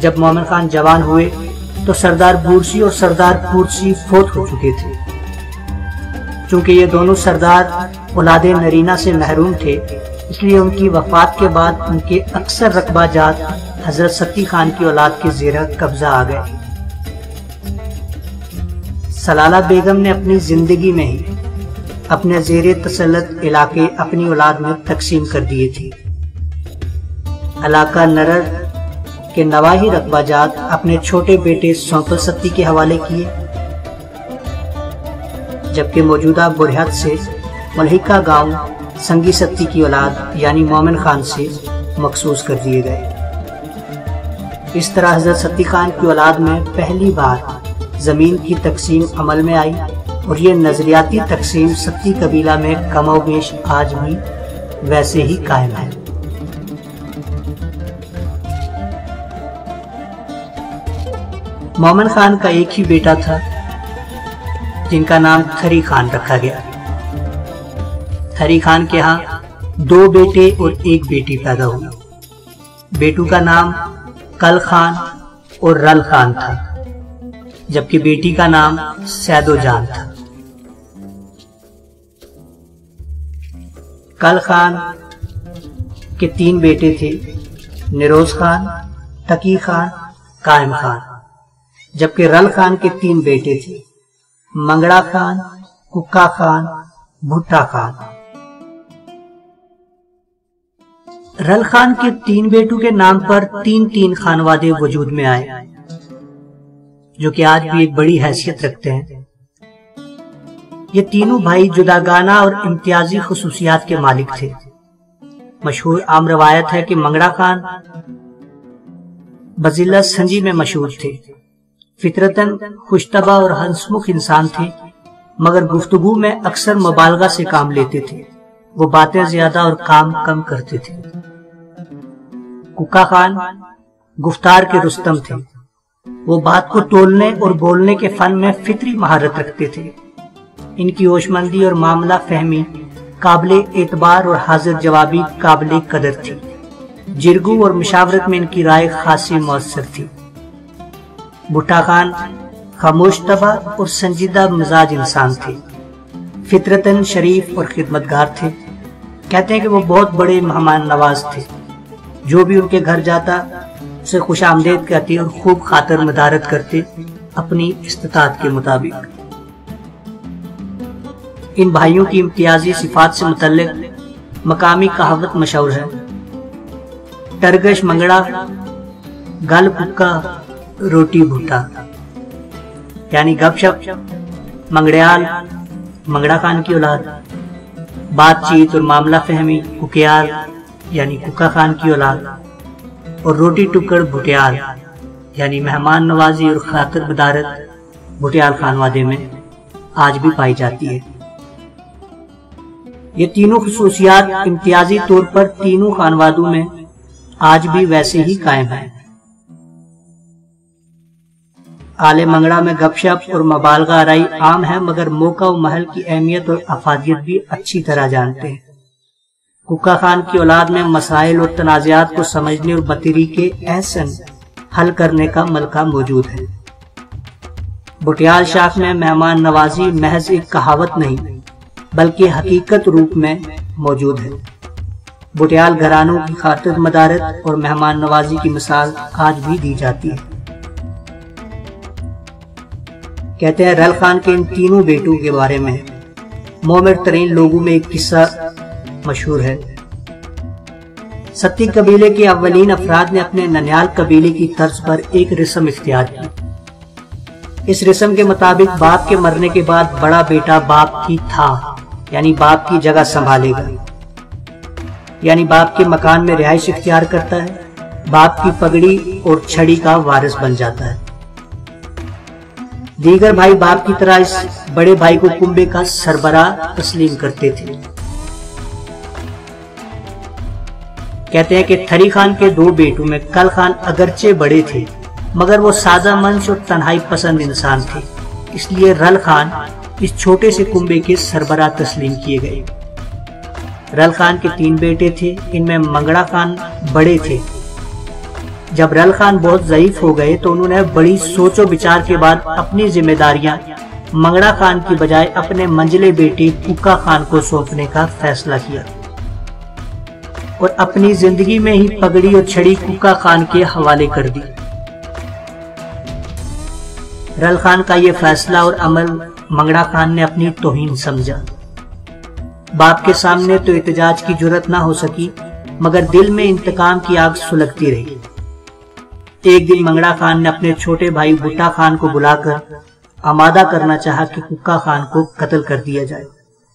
جب مومن خان جوان ہوئے تو سردار بورسی اور سردار پورسی فوت ہو چکے تھے۔ چونکہ یہ دونوں سردار اولاد نرینہ سے محروم تھے، اس لیے ان کی وفات کے بعد ان کے اکثر رقبہ جات حضرت ستی خان کی اولاد کے زیر قبضہ آ گئے۔ سلالہ بیگم نے اپنی زندگی میں ہی اپنے زیر تسلط علاقے اپنی اولاد میں تقسیم کر دیے تھے۔ علاقہ نرر کے نواحی رقبہ جات اپنے چھوٹے بیٹے سومپل ستی کے حوالے کیے، جبکہ موجودہ برہت سے ملحقہ گاؤں سنگی ستی کی اولاد یعنی مومن خان سے مخصوص کر دیے گئے۔ اس طرح حضرت ستی خان کی اولاد میں پہلی بار زمین کی تقسیم عمل میں آئی، اور یہ نظریاتی تقسیم ستی قبیلہ میں کم و بیش آج بھی ویسے ہی قائم ہے۔ مومن خان کا ایک ہی بیٹا تھا جن کا نام تھری خان رکھا گیا۔ تھری خان کے ہاں 2 بیٹے اور 1 بیٹی پیدا ہوئی۔ بیٹوں کا نام کل خان اور رل خان تھا، جبکہ بیٹی کا نام سیدو جان تھا۔ کل خان کے 3 بیٹے تھے، نروز خان، تقی خان، قائم خان، جبکہ رل خان کے 3 بیٹے تھے، منگڑا خان، ککا خان، بھٹا خان۔ رل خان کے 3 بیٹوں کے نام پر 3 خانوادے وجود میں آئے، جو کہ آج بھی ایک بڑی حیثیت رکھتے ہیں۔ یہ تینوں بھائی جداگانہ اور امتیازی خصوصیات کے مالک تھے۔ مشہور عام روایت ہے کہ منگڑا خان بزلہ سنجی میں مشہور تھے، فطرتاً خوش طبع اور ہنسمکھ انسان تھے، مگر گفتگو میں اکثر مبالغہ سے کام لیتے تھے۔ وہ باتیں زیادہ اور کام کم کرتے تھے۔ ککا خان گفتار کے رستم تھے، وہ بات کو تولنے اور بولنے کے فن میں فطری مہارت رکھتے تھے۔ ان کی ہوشمندی اور معاملہ فہمی قابل اعتبار اور حاضر جوابی قابل قدر تھی۔ جرگو اور مشاورت میں ان کی رائے خاصی مؤثر تھی۔ بھٹا خان خاموش طبع اور سنجیدہ مزاج انسان تھے، فطرتاً شریف اور خدمتگار تھے۔ کہتے ہیں کہ وہ بہت بڑے مہمان نواز تھے، جو بھی ان کے گھر جاتا اسے خوش آمدید کہتے اور خوب خاطر مدارت کرتے اپنی استطاعت کے مطابق۔ ان بھائیوں کی امتیازی صفات سے متعلق مقامی کہاوت مشہور ہے، ٹرگش منگڑا گل پکا روٹی بھوٹا، یعنی گپ شپ منگڑیال منگڑا خان کی اولاد، بات چیت اور معاملہ فہمی ککیال یعنی ککا خان کی اولاد، اور روٹی ٹکڑ بھٹیال یعنی مہمان نوازی اور خاطر مدارت بھٹیال خانوادے میں آج بھی پائی جاتی ہے۔ یہ تینوں خصوصیات امتیازی طور پر تینوں خانوادوں میں آج بھی ویسے ہی قائم ہیں۔ آل منگڑا میں گپ شپ اور مبالغہ آرائی عام ہے، مگر موقع و محل کی اہمیت اور افادیت بھی اچھی طرح جانتے ہیں۔ ککا خان کی اولاد میں مسائل اور تنازعات کو سمجھنے اور بطریقے احسن حل کرنے کا ملکہ موجود ہے۔ بھٹیال شاخ میں مہمان نوازی محض ایک کہاوت نہیں بلکہ حقیقت روپ میں موجود ہے۔ بھٹیال گھرانوں کی خاطر مدارت اور مہمان نوازی کی مثال آج بھی دی جاتی ہے۔ کہتے ہیں رل خان کے ان تینوں بیٹوں کے بارے میں مومر ترین لوگوں میں ایک قصہ مشہور ہے۔ ستی قبیلے کے اولین افراد نے اپنے ننیال قبیلے کی طرز پر ایک رسم اختیار کی۔ اس رسم کے مطابق باپ کے مرنے کے بعد بڑا بیٹا باپ کی تھا یعنی باپ کی جگہ سنبھالے گا، یعنی باپ کے مکان میں رہائش اختیار کرتا ہے، باپ کی پگڑی اور چھڑی کا وارث بن جاتا ہے۔ دیگر بھائی باپ کی طرح اس بڑے بھائی کو کنبے کا سربراہ تسلیم کرتے تھے۔ کہتے ہیں کہ تھری خان کے دو بیٹوں میں کل خان اگرچہ بڑے تھے مگر وہ سادہ منش اور تنہائی پسند انسان تھے، اس لیے رل خان اس چھوٹے سے کنبے کے سربراہ تسلیم کیے گئے۔ رل خان کے تین بیٹے تھے، ان میں منگڑا خان بڑے تھے۔ جب رل خان بہت ضعیف ہو گئے تو انہوں نے بڑی سوچ و بچار کے بعد اپنی ذمہ داریاں منگڑا خان کی بجائے اپنے منجلے بیٹے ککا خان کو سونپنے کا فیصلہ کیا اور اپنی زندگی میں ہی پگڑی اور چھڑی ککا خان کے حوالے کر دی۔ رل خان کا یہ فیصلہ اور عمل منگڑا خان نے اپنی توہین سمجھا۔ باپ کے سامنے تو احتجاج کی جرت نہ ہو سکی مگر دل میں انتقام کی آگ سلگتی رہی۔ ایک دن منگڑا خان نے اپنے چھوٹے بھائی بھٹا خان کو بلا کر آمادہ کرنا چاہا کہ ککا خان کو قتل کر دیا جائے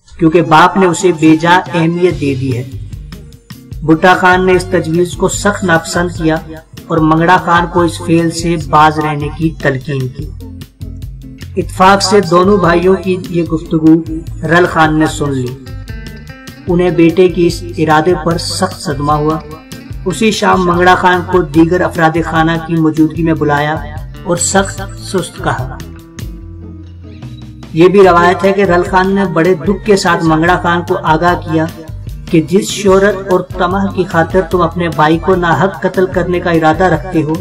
کیونکہ باپ نے اسے بے جا اہمیت دے دی ہے۔ بھٹا خان نے اس تجویز کو سخت ناپسند کیا اور منگڑا خان کو اس فعل سے باز رہنے کی تلقین کی۔ اتفاق سے دونوں بھائیوں کی یہ گفتگو رل خان نے سن لی۔ انہیں بیٹے کی اس ارادے پر سخت صدمہ ہوا۔ اسی شام منگڑا خان کو دیگر افراد خانہ کی موجودگی میں بلایا اور سخت سست کہا۔ یہ بھی روایت ہے کہ رل خان نے بڑے دکھ کے ساتھ منگڑا خان کو آگاہ کیا کہ جس شہرت اور طمع کی خاطر تم اپنے بھائی کو ناحق قتل کرنے کا ارادہ رکھتے ہو،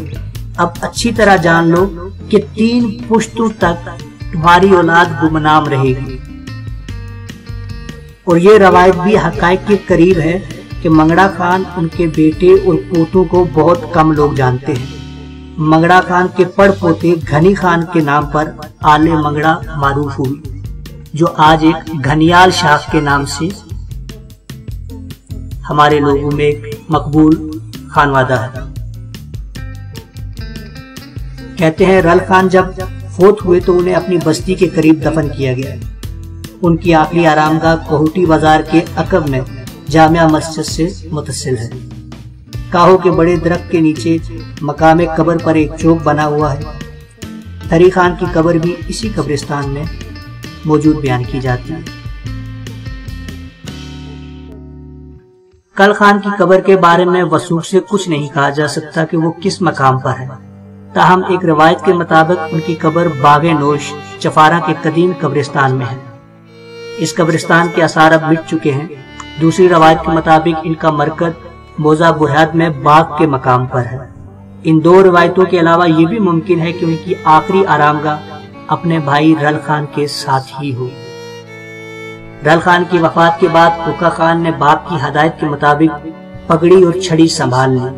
اب اچھی طرح جان لو کہ 3 پشتوں تک تمہاری اولاد گمنام رہے گی۔ اور یہ روایت بھی حقائق کے قریب ہے کہ منگڑا خان ان کے بیٹے اور پوتوں کو بہت کم لوگ جانتے ہیں۔ منگڑا خان کے پڑ پوتے گھنی خان کے نام پر آل منگڑا معروف ہوئی، جو آج ایک گھنیال شاخ کے نام سے ہمارے لوگوں میں ایک مقبول خانوادہ ہے۔ کہتے ہیں رل خان جب فوت ہوئے تو انہیں اپنی بستی کے قریب دفن کیا گیا۔ ان کی آخری آرامگاہ کوہٹی بازار کے عقب میں جامع مسجد سے متصل ہے۔ کاہو کے بڑے درخت کے نیچے مقام قبر پر ایک چوک بنا ہوا ہے۔ تھری خان کی قبر بھی اسی قبرستان میں موجود بیان کی جاتی ہے۔ کل خان کی قبر کے بارے میں وثوق سے کچھ نہیں کہا جا سکتا کہ وہ کس مقام پر ہے، تاہم ایک روایت کے مطابق ان کی قبر باغ نوش چفارہ کے قدیم قبرستان میں ہے۔ اس قبرستان کے آثار اب مٹ چکے ہیں۔ دوسری روایت کے مطابق ان کا مرکز موضع بہاد میں باغ کے مقام پر ہے۔ ان دو روایتوں کے علاوہ یہ بھی ممکن ہے کہ ان کی آخری آرامگاہ اپنے بھائی رل خان کے ساتھ ہی ہوئی۔ رل خان کی وفات کے بعد کوکا خان نے باپ کی ہدایت کے مطابق پگڑی اور چھڑی سنبھال لی۔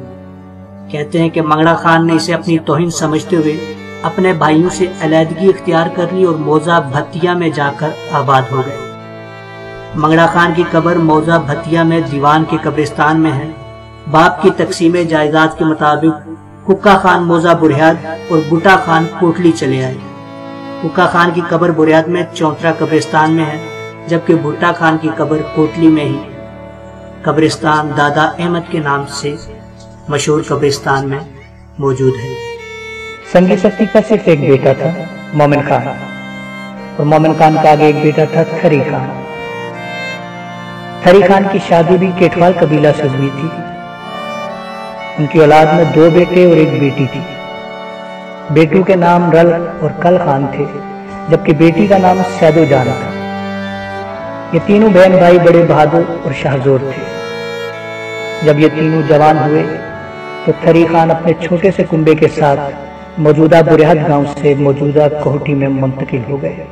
کہتے ہیں کہ منگڑا خان نے اسے اپنی توہین سمجھتے ہوئے اپنے بھائیوں سے علیحدگی اختیار کر لی اور موضع بھتیا میں جا کر آباد ہو گئے۔ منگڑا خان کی قبر موضع بھتیا میں دیوان کے قبرستان میں ہے۔ باپ کی تقسیم جائیداد کے مطابق کوکا خان موضع بریاد اور بوٹا خان کوٹلی چلے آئے۔ کوکا خان کی قبر بریاد میں چونترا قبرستان میں ہے، جبکہ بھٹا خان کی قبر کوٹلی میں ہی قبرستان دادا احمد کے نام سے مشہور قبرستان میں موجود ہے۔ سنگی سکتی کا صرف ایک بیٹا تھا، مومن خان، اور مومن خان کا آگے ایک بیٹا تھا تھری خان۔ تھری خان کی شادی بھی کیٹوال قبیلہ سے ہوئی تھی۔ ان کی اولاد میں 2 بیٹے اور 1 بیٹی تھی۔ بیٹوں کے نام رل اور کل خان تھے، جبکہ بیٹی کا نام سیدو جان تھا۔ یہ تینوں بہن بھائی بڑے بہادر اور شاہزور تھے۔ جب یہ تینوں جوان ہوئے تو تھری خان اپنے چھوٹے سے کنبے کے ساتھ موجودہ بریاد گاؤں سے موجودہ کوہٹی میں منتقل ہو گئے۔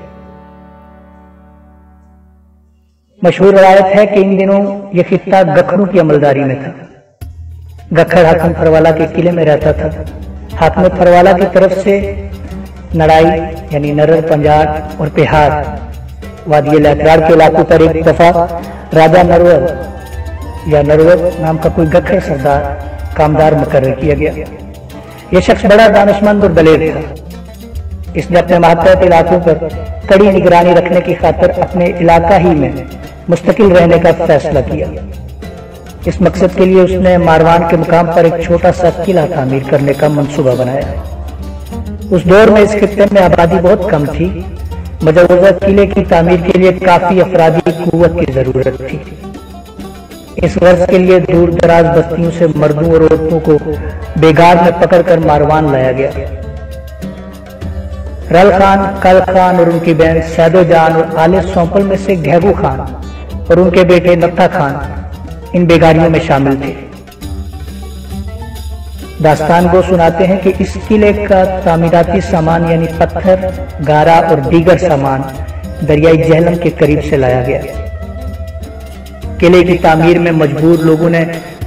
مشہور روایت ہے کہ ان دنوں یہ خطہ گکھڑوں کی عملداری میں تھا۔ گکھڑ حاکم پھروالا کے قلعے میں رہتا تھا۔ حاکم پھروالا کی طرف سے نڑائی یعنی نرر، پنجار اور پہار وادی لیکرار کے علاقوں پر ایک دفعہ راجہ نرور یا نرور نام کا کوئی گکھڑ سردار کامدار مقرر کیا گیا۔ یہ شخص بڑا دانشمند اور دلیر تھا۔ اس نے اپنے ماتحت علاقوں پر کڑی نگرانی رکھنے کی خاطر اپنے علاقہ ہی میں مستقل رہنے کا فیصلہ کیا۔ اس مقصد کے لیے اس نے ماروان کے مقام پر ایک چھوٹا سا قلعہ تعمیر کرنے کا منصوبہ بنایا۔ اس دور میں اس خطے میں آبادی بہت کم تھی، مجوزہ قلعے کی تعمیر کے لیے کافی افرادی قوت کی ضرورت تھی۔ اس غرض کے لیے دور دراز بستیوں سے مردوں اور عورتوں کو بیگار میں پکڑ کر ماروان لایا گیا۔ رل خان، کل خان اور ان کی بہن سیدو جان اور آل سونپل میں سے گھیگو خان اور ان کے بیٹے نتھا خان ان بیگاریوں میں شامل تھے۔ داستان کو سناتے ہیں کہ اس قلعے کا تعمیراتی سامان یعنی پتھر، گارا اور دیگر سامان دریائے جہلم کے قریب سے لایا گیا۔ قلعے کی تعمیر میں مجبور لوگوں نے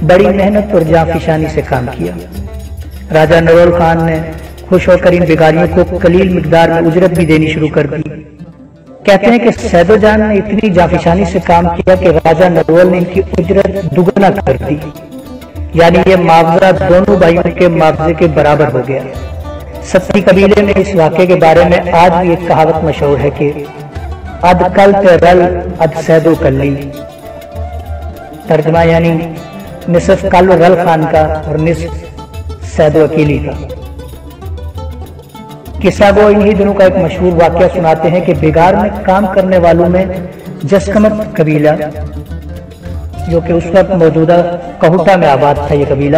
بڑی محنت اور جانفشانی سے کام کیا۔ راجہ نرول خان نے خوش ہو کر ان بیگاریوں کو قلیل مقدار میں اجرت بھی دینی شروع کر دی۔ کہتے ہیں کہ سیدو جان نے اتنی جانفشانی سے کام کیا کہ راجہ نرول نے ان کی اجرت دگنا کر دی، یعنی یہ معاوضہ دونوں بھائیوں کے معاوضے کے برابر ہو گیا۔ ستی قبیلے میں اس واقعے کے بارے میں آج بھی ایک کہاوت مشہور ہے کہ اد کل تے رل اد سیدو کلی، ترجمہ یعنی نصف کل رل خان کا اور نصف سیدو اکیلی کا۔ قصہ گو انہی دنوں کا ایک مشہور واقعہ سناتے ہیں کہ بیگار میں کام کرنے والوں میں جسکمت قبیلہ، جو کہ اس وقت موجودہ کوہٹا میں آباد تھا، یہ قبیلہ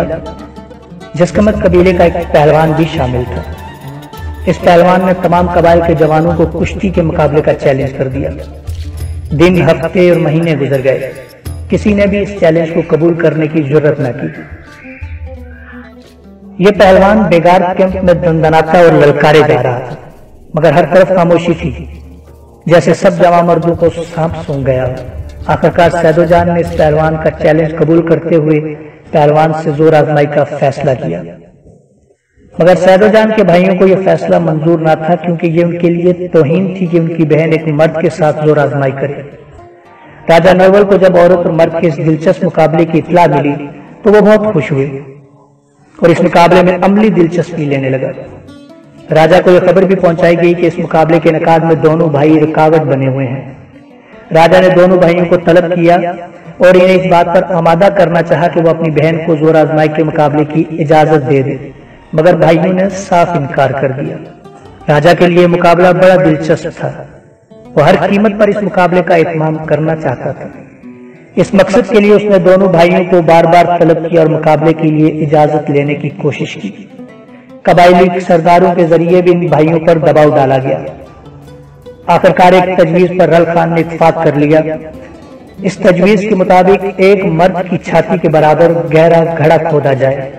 جسکمت قبیلے کا ایک پہلوان بھی شامل تھا۔ اس پہلوان نے تمام قبائل کے جوانوں کو کشتی کے مقابلے کا چیلنج کر دیا۔ دن، ہفتے اور مہینے گزر گئے، کسی نے بھی اس چیلنج کو قبول کرنے کی جرت نہ کی۔ یہ پہلوان بیگار کیمپ میں دندناتا اور للکارے جا رہا تھا، مگر ہر طرف خاموشی تھی، جیسے سب جوان مردوں کو سانپ سونگ گیا۔ آخرکار سیدو جان نے اس پہلوان کا چیلنج قبول کرتے ہوئے پہلوان سے زور آزمائی کا فیصلہ کیا، مگر سیدو جان کے بھائیوں کو یہ فیصلہ منظور نہ تھا، کیونکہ یہ ان کے لیے توہین تھی کہ ان کی بہن ایک مرد کے ساتھ زور آزمائی کرے۔ راجہ نرول کو جب عورت اور مرد کے اس دلچسپ مقابلے کی اطلاع ملی تو وہ بہت خوش ہوئے اور اس مقابلے میں عملی دلچسپی لینے لگا۔ راجہ کو یہ خبر بھی پہنچائی گئی کہ اس مقابلے کے انعقاد میں دونوں بھائی رکاوٹ بنے ہوئے ہیں۔ راجہ نے دونوں بھائیوں کو طلب کیا اور انہیں اس بات پر آمادہ کرنا چاہا کہ وہ اپنی بہن کو زور آزمائی کے مقابلے کی اجازت دے دے، مگر بھائیوں نے صاف انکار کر دیا۔ راجہ کے لیے مقابلہ بڑا دلچسپ تھا، وہ ہر قیمت پر اس مقابلے کا اہتمام کرنا چاہتا تھا۔ اس مقصد کے لیے اس نے دونوں بھائیوں کو بار بار طلب کیا اور مقابلے کے لیے اجازت لینے کی کوشش کی۔ قبائلی سرداروں کے ذریعے بھی ان بھائیوں پر دباؤ ڈالا گیا۔ آخرکار ایک تجویز پر رل خان نے اتفاق کر لیا۔ اس تجویز کے مطابق ایک مرد کی چھاتی کے برابر گہرا گھڑا کھودا جائے،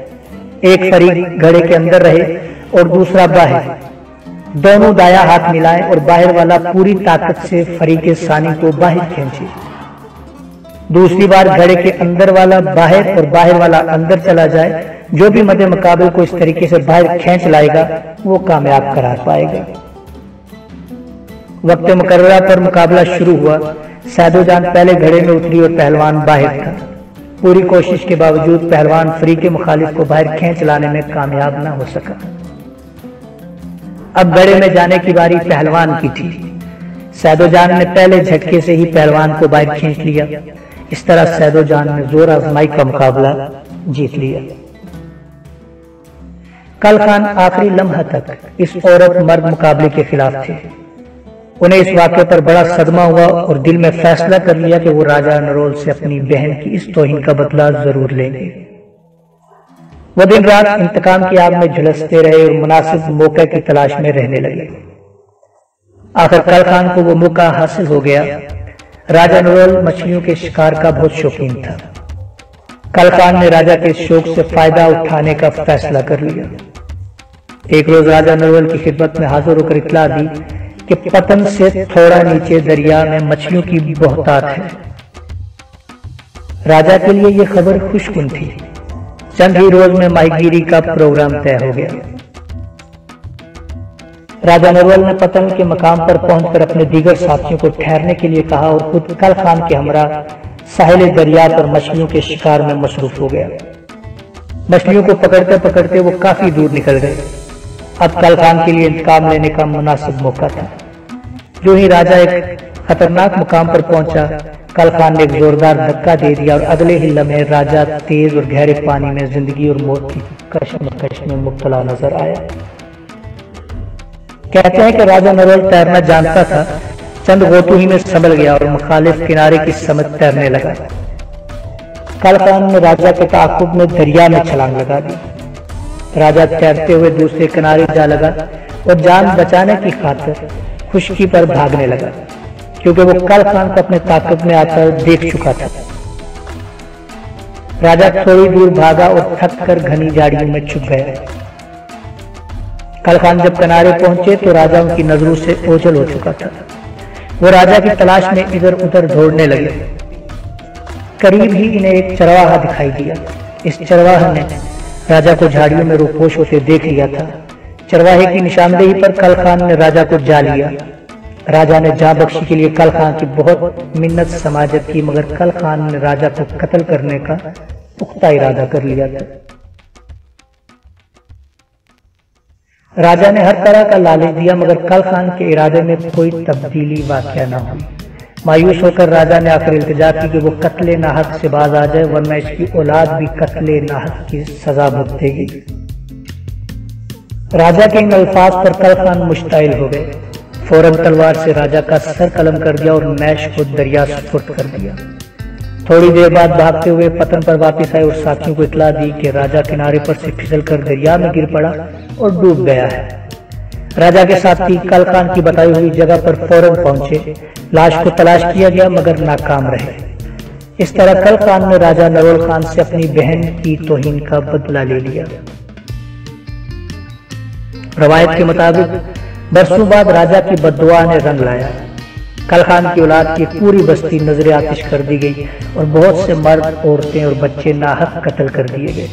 ایک فریق گھڑے کے اندر رہے اور دوسرا باہر، دونوں دایاں ہاتھ ملائیں اور باہر والا پوری طاقت سے فریق ثانی کو باہر کھینچے۔ دوسری بار گھڑے کے اندر والا باہر اور باہر والا اندر چلا جائے۔ جو بھی مد مقابل کو اس طریقے سے باہر کھینچ لائے گا وہ کامیاب قرار پائے گا۔ وقت مقررہ پر مقابلہ شروع ہوا۔ سیدو جان پہلے گھڑے میں اتری اور پہلوان باہر تھا۔ پوری کوشش کے باوجود پہلوان فریق مخالف کو باہر کھینچ لانے میں کامیاب نہ ہو سکا۔ اب گھڑے میں جانے کی باری پہلوان کی تھی۔ سیدو جان نے پہلے جھٹکے سے ہی پہلوان کو باہر کھینچ لیا۔ اس طرح سیدو جان نے زور آزمائی کا مقابلہ جیت لیا۔ کل خان آخری لمحہ تک اس عورت مرد مقابلے کے خلاف تھے۔ انہیں اس واقعے پر بڑا صدمہ ہوا اور دل میں فیصلہ کر لیا کہ وہ راجہ نرول سے اپنی بہن کی اس توہین کا بدلہ ضرور لیں گے۔ وہ دن رات انتقام کی آگ میں جھلستے رہے اور مناسب موقع کی تلاش میں رہنے لگے۔ آخر کل خان کو وہ موقع حاصل ہو گیا۔ راجہ نرول مچھلیوں کے شکار کا بہت شوقین تھا۔ کل خان نے راجہ کے شوق سے فائدہ اٹھانے کا فیصلہ کر لیا۔ ایک روز راجہ نرول کی خدمت میں حاضر ہو کر اطلاع دی کہ پتن سے تھوڑا نیچے دریا میں مچھلیوں کی بہتات ہے۔ راجہ کے لیے یہ خبر خوش کن تھی۔ چند ہی روز میں ماہی گیری کا پروگرام طے ہو گیا۔ راجہ نرول نے پتن کے مقام پر پہنچ کر اپنے دیگر ساتھیوں کو ٹھہرنے کے لیے کہا اور خود کل خان کے ہمراہ ساحل دریا پر مچھلیوں کے شکار میں مصروف ہو گیا۔ مچھلیوں کو پکڑتے پکڑتے وہ کافی دور نکل گئے۔ اب کل خان کے لیے انتقام لینے کا مناسب موقع تھا۔ جو ہی راجہ ایک خطرناک مقام پر پہنچا، کل خان نے ایک زوردار دھکا دے دیا اور اگلے ہی لمحے راجہ تیز اور گہرے پانی میں زندگی اور موت کی کشمکش میں مبتلا نظر آیا۔ کہتے ہیں کہ راجہ نرول تیرنا جانتا تھا۔ چند غوطوں ہی میں سنبھل گیا اور مخالف کنارے کی سمت تیرنے لگا۔ کل خان نے راجہ کے تعاقب میں دریا میں چھلانگ لگا دی۔ راجہ تیرتے ہوئے دوسرے کنارے جا لگا اور جان بچانے کی خاطر خشکی پر بھاگنے لگا، کیونکہ وہ کل خان کو اپنے طاقت میں آتا دیکھ چکا تھا۔ راجہ تھوڑی دور بھاگا اور تھک کر گھنی جھاڑیوں میں چھپ گیا۔ کل خان جب کنارے پہنچے تو راجہ ان کی نظروں سے اوجھل ہو چکا تھا۔ وہ راجہ کی تلاش میں ادھر ادھر دوڑنے لگے۔ قریب ہی انہیں ایک چرواہا دکھائی دیا۔ اس چرواہے نے راجہ کو جھاڑیوں میں روپوش ہوتے دیکھ لیا تھا۔ چرواہے کی نشاندہی پر کل خان نے راجہ کو جا لیا۔ راجہ نے جاں بخشی کے لیے کل خان کی بہت منت سماجت کی، مگر کل خان نے راجہ کو قتل کرنے کا پختہ ارادہ کر لیا تھا۔ راجہ نے ہر طرح کا لالچ دیا، مگر کل خان کے ارادے میں کوئی تبدیلی واقع نہ ہوئی۔ مایوس ہو کر راجہ نے آخر التجا کی کہ وہ قتل ناحق سے باز آ جائے، ورنہ اس کی اولاد بھی قتل ناحق کی سزا بھگتے گی۔ راجہ کے ان الفاظ پر کل خان مشتعل ہو گئے۔ فوراً تلوار سے راجہ کا سر قلم کر دیا اور نیش کو دریا سپرد کر دیا۔ تھوڑی دیر بعد بھاگتے ہوئے پتن پر واپس آئے اور ساتھیوں کو اطلاع دی کہ راجہ کنارے پر سے پھسل کر دریا میں گر پڑا اور ڈوب گیا ہے۔ راجہ کے ساتھی کل خان کی بتائی ہوئی جگہ پر فوراً پہنچے۔ لاش کو تلاش کیا گیا مگر ناکام رہے۔ اس طرح کل خان نے راجہ نرول خان سے اپنی بہن کی توہین کا بدلہ لے لیا۔ روایت کے مطابق برسوں بعد راجہ کی بددعا نے رنگ لایا۔ کل خان کی اولاد کی پوری بستی نظر آتش کر دی گئی اور بہت سے مرد، عورتیں اور بچے ناحق قتل کر دیے گئے۔